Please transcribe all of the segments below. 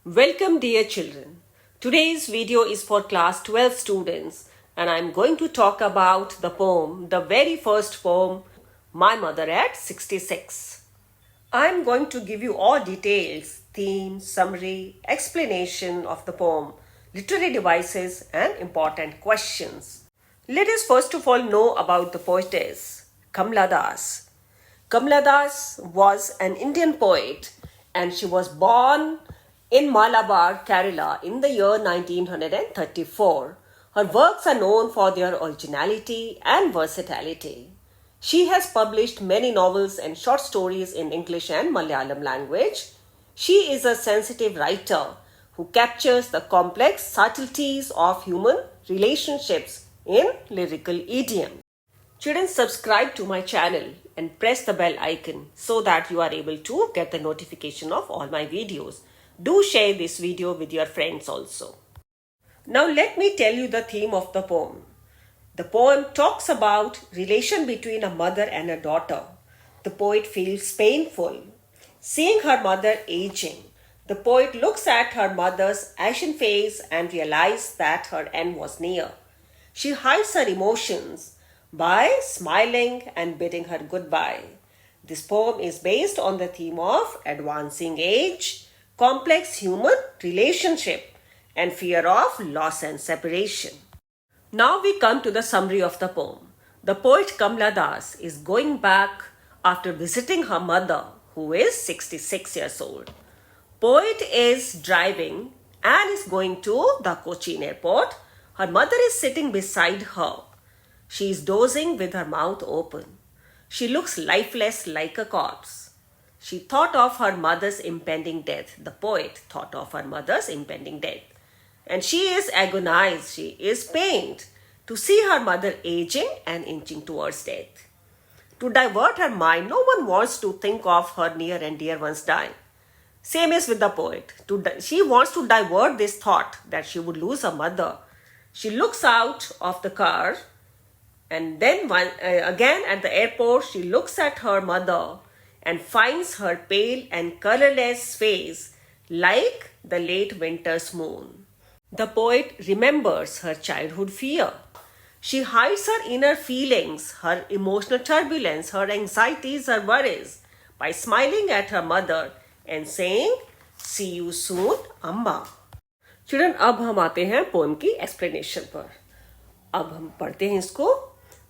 Welcome dear children. Today's video is for class 12 students and I'm going to talk about the poem, the very first poem, My Mother at 66. I'm going to give you all details, theme, summary, explanation of the poem, literary devices and important questions. Let us first of all know about the poetess, Kamla Das. Kamla Das was an Indian poet and she was born in Malabar, Kerala in the year 1934. Her works are known for their originality and versatility. She has published many novels and short stories in English and Malayalam language. She is a sensitive writer who captures the complex subtleties of human relationships in lyrical idiom. Children, subscribe to my channel and press the bell icon so that you are able to get the notification of all my videos. Do share this video with your friends also. Now let me tell you the theme of the poem. The poem talks about relation between a mother and a daughter. The poet feels painful seeing her mother aging. The poet looks at her mother's ashen face and realizes that her end was near. She hides her emotions by smiling and bidding her goodbye. This poem is based on the theme of advancing age, complex human relationship, and fear of loss and separation. Now we come to the summary of the poem. The poet Kamla Das is going back after visiting her mother, who is 66 years old. Poet is driving and is going to the Cochin airport. Her mother is sitting beside her. She is dozing with her mouth open. She looks lifeless like a corpse. She thought of her mother's impending death. The poet thought of her mother's impending death. And she is agonized, she is pained to see her mother aging and inching towards death. To divert her mind, no one wants to think of her near and dear ones dying. Same is with the poet. She wants to divert this thought that she would lose her mother. She looks out of the car and then again at the airport, she looks at her mother and finds her pale and colorless face like the late winter's moon. The poet remembers her childhood fear. She hides her inner feelings, her emotional turbulence, her anxieties, her worries by smiling at her mother and saying, "See you soon, Amma." Children, अब हम आते हैं poem की explanation पर. अब हम पढ़ते हैं इसको.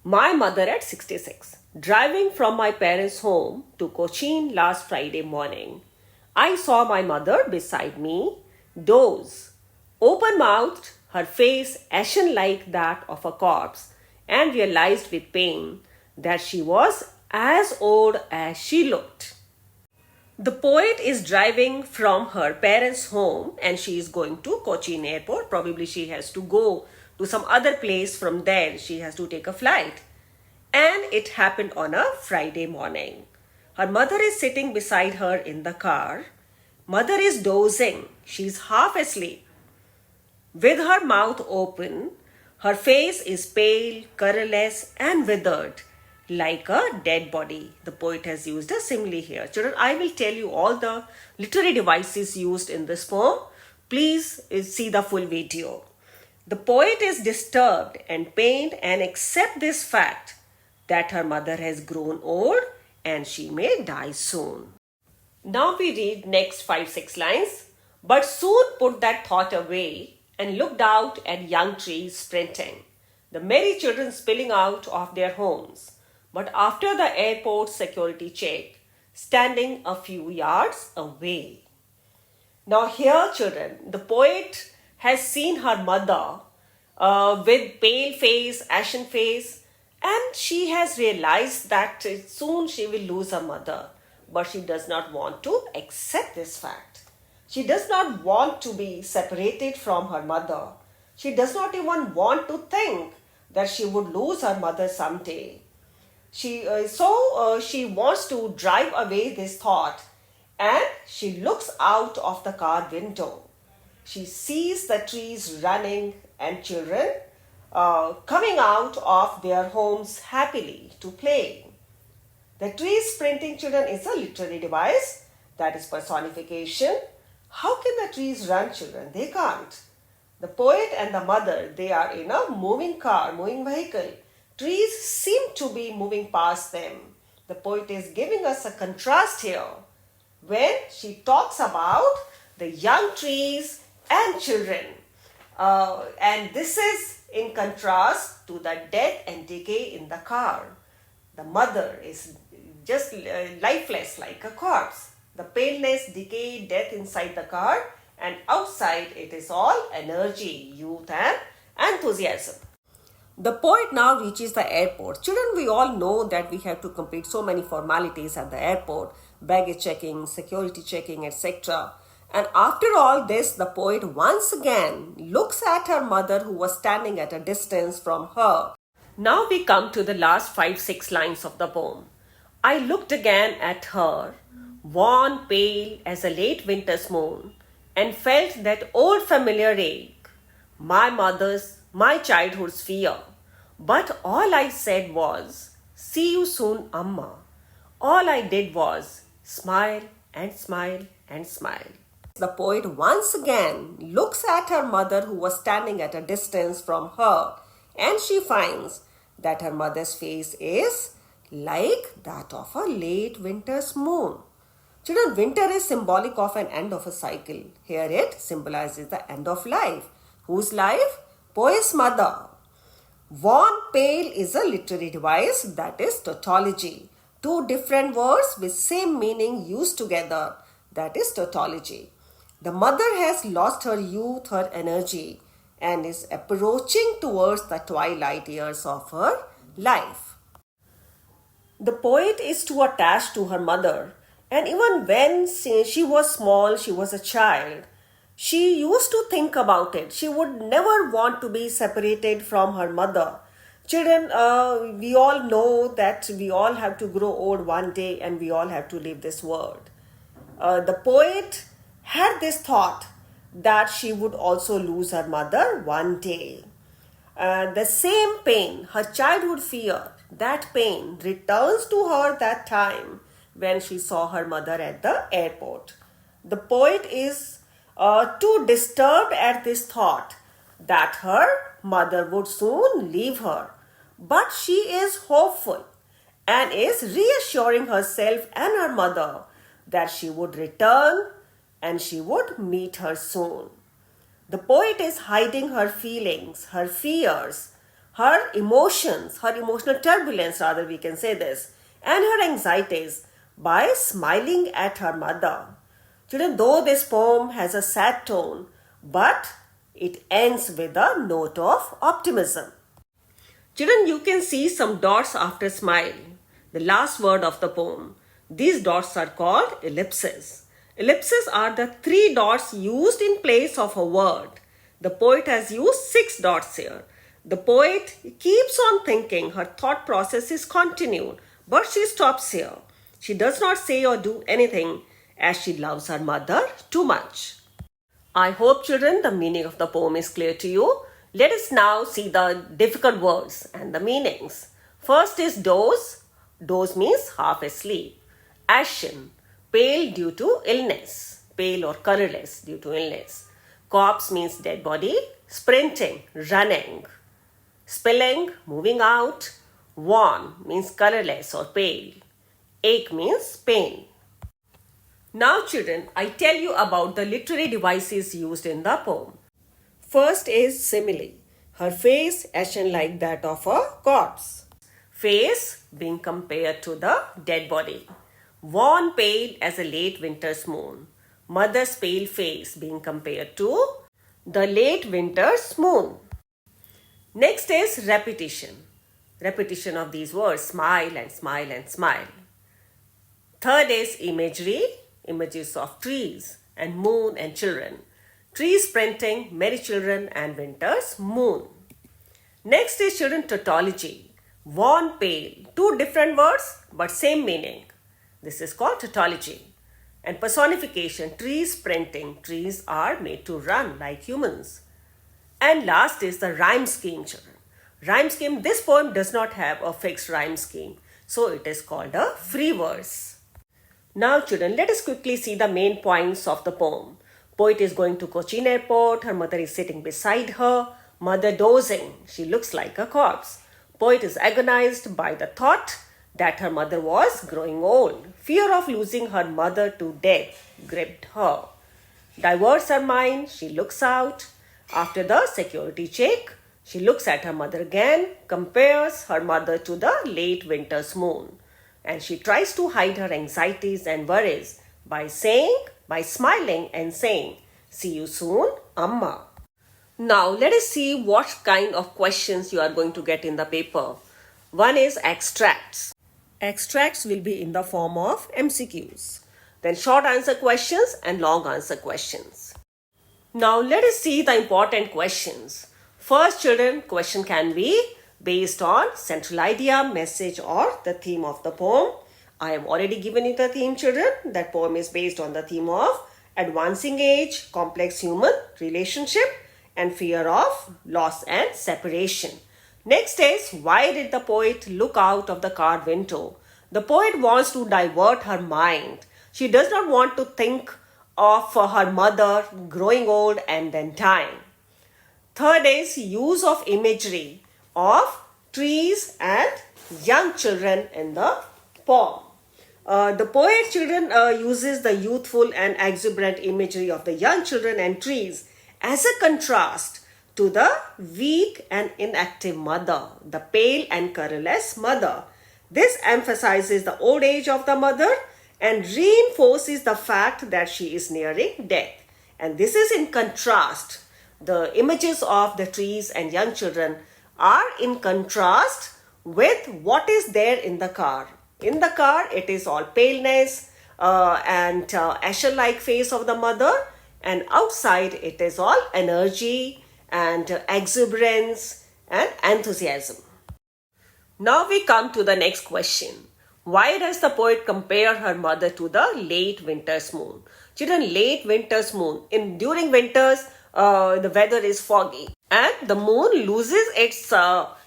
My mother at 66. Driving from my parents' home to Cochin last Friday morning, I saw my mother beside me, doze, open-mouthed, her face ashen like that of a corpse, and realized with pain that she was as old as she looked. The poet is driving from her parents' home and she is going to Cochin airport. Probably she has to go to some other place. From there she has to take a flight. And it happened on a Friday morning. Her mother is sitting beside her in the car. Mother is dozing. She's half asleep. With her mouth open, her face is pale, colorless and withered like a dead body. The poet has used a simile here. Children, I will tell you all the literary devices used in this poem. Please see the full video. The poet is disturbed and pained and accept this fact that her mother has grown old and she may die soon. Now we read next 5-6 lines. But soon put that thought away and looked out at young trees sprinting, the merry children spilling out of their homes. But after the airport security check, standing a few yards away. Now here, children, the poet has seen her mother with pale face, ashen face, and she has realized that soon she will lose her mother. But she does not want to accept this fact. She does not want to be separated from her mother. She does not even want to think that she would lose her mother someday. She wants to drive away this thought and she looks out of the car window. She sees the trees running and children coming out of their homes happily to play. The trees sprinting, children, is a literary device that is personification. How can the trees run, children? They can't. The poet and the mother, they are in a moving car, moving vehicle. Trees seem to be moving past them. The poet is giving us a contrast here when she talks about the young trees and children. And this is in contrast to the death and decay in the car. The mother is just lifeless like a corpse. The paleness, decay, death inside the car, and outside it is all energy, youth and enthusiasm. The poet now reaches the airport. Children, we all know that we have to complete so many formalities at the airport, baggage checking, security checking, etc. And after all this, the poet once again looks at her mother who was standing at a distance from her. Now we come to the last 5-6 lines of the poem. I looked again at her, worn pale as a late winter's moon, and felt that old familiar ache, my childhood's fear. But all I said was, see you soon, Amma. All I did was smile and smile and smile. The poet once again looks at her mother who was standing at a distance from her, and she finds that her mother's face is like that of a late winter's moon. Children, winter is symbolic of an end of a cycle. Here it symbolizes the end of life. Whose life? Poet's mother. Worn pale is a literary device, that is tautology. Two different words with same meaning used together, that is tautology. The mother has lost her youth, her energy, and is approaching towards the twilight years of her life. The poet is too attached to her mother, and even when she was small, she was a child, she used to think about it. She would never want to be separated from her mother. Children, we all know that we all have to grow old one day and we all have to leave this world. The poet had this thought that she would also lose her mother one day. The same pain, her childhood fear, that pain returns to her that time when she saw her mother at the airport. The poet is too disturbed at this thought that her mother would soon leave her. But she is hopeful and is reassuring herself and her mother that she would return and she would meet her soon. The poet is hiding her feelings, her fears, her emotions, her emotional turbulence, rather we can say this, and her anxieties by smiling at her mother. Children, though this poem has a sad tone, but it ends with a note of optimism. Children, you can see some dots after smile, the last word of the poem. These dots are called ellipses. Ellipses are the 3 dots used in place of a word. The poet has used 6 dots here. The poet keeps on thinking. Her thought process is continued, but she stops here. She does not say or do anything as she loves her mother too much. I hope, children, the meaning of the poem is clear to you. Let us now see the difficult words and the meanings. First is doze. Doze means half asleep. Ashen, pale due to illness. Pale or colorless due to illness. Corpse means dead body. Sprinting, running. Spilling, moving out. Wan means colorless or pale. Ache means pain. Now, children, I tell you about the literary devices used in the poem. First is simile. Her face ashen like that of a corpse. Face being compared to the dead body. Worn pale as a late winter's moon. Mother's pale face being compared to the late winter's moon. Next is repetition. Repetition of these words, smile and smile and smile. Third is imagery. Images of trees and moon and children. Trees sprinting, merry children and winter's moon. Next is children tautology. Worn pale. 2 different words but same meaning. This is called tautology. And personification. Trees sprinting. Trees are made to run like humans. And last is the rhyme scheme, children. Rhyme scheme. This poem does not have a fixed rhyme scheme. So it is called a free verse. Now, children, let us quickly see the main points of the poem. Poet is going to Cochin Airport. Her mother is sitting beside her. Mother dozing. She looks like a corpse. Poet is agonized by the thought that her mother was growing old. Fear of losing her mother to death gripped her. Diverts her mind. She looks out. After the security check, she looks at her mother again, compares her mother to the late winter's moon. And she tries to hide her anxieties and worries by smiling and saying, "See you soon, Amma." Now let us see what kind of questions you are going to get in the paper. One is extracts. Extracts will be in the form of MCQs. Then short answer questions and long answer questions. Now let us see the important questions. First, children, question can be based on central idea, message or the theme of the poem. I have already given you the theme, children. That poem is based on the theme of advancing age, complex human relationship and fear of loss and separation. Next is, why did the poet look out of the car window? The poet wants to divert her mind. She does not want to think of her mother growing old and then dying. Third is use of imagery of trees and young children in the poem. The poet, children, uses the youthful and exuberant imagery of the young children and trees as a contrast to the weak and inactive mother, the pale and colorless mother. This emphasizes the old age of the mother and reinforces the fact that she is nearing death. And this is in contrast. The images of the trees and young children are in contrast with what is there in the car. In the car, it is all paleness and ashen-like face of the mother, and outside it is all energy and exuberance and enthusiasm. Now we come to the next question. Why does the poet compare her mother to the late winter's moon? Children, late winter's moon. During winters, the weather is foggy and the moon loses its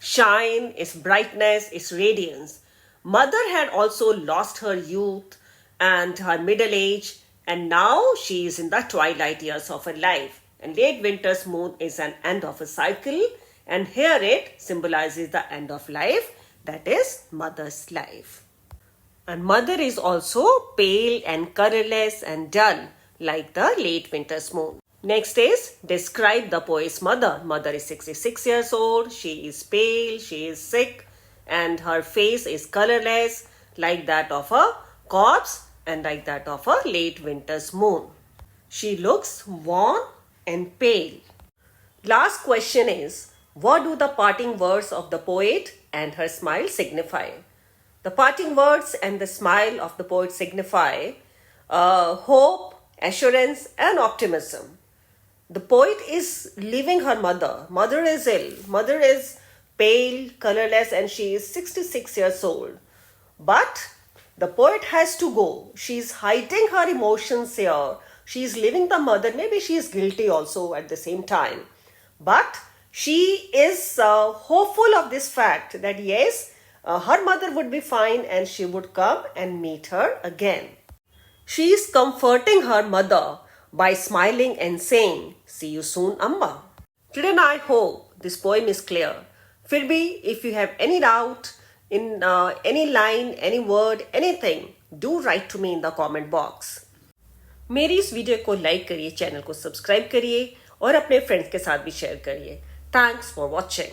shine, its brightness, its radiance. Mother had also lost her youth and her middle age, and now she is in the twilight years of her life. And late winter's moon is an end of a cycle, and here it symbolizes the end of life, that is mother's life. And mother is also pale and colorless and dull like the late winter's moon. Next is describe the poet's mother. Mother is 66 years old. She is pale, she is sick, and her face is colorless like that of a corpse and like that of a late winter's moon. She looks worn and pale. Last question is, what do the parting words of the poet and her smile signify? The parting words and the smile of the poet signify hope, assurance and optimism. The poet is leaving her mother. Mother is ill. Mother is pale, colorless, and she is 66 years old. But the poet has to go. She is hiding her emotions here. She is leaving the mother. Maybe she is guilty also at the same time. But she is hopeful of this fact that yes, her mother would be fine and she would come and meet her again. She is comforting her mother by smiling and saying, "See you soon, Amma." Children, I hope this poem is clear. फिर भी if you have any doubt in any line, any word, anything, do write to me in the comment box. मेरी इस video को like करिए, channel को subscribe करिए और अपने फ्रेंड्स के साथ भी शेयर करिए. Thanks for watching.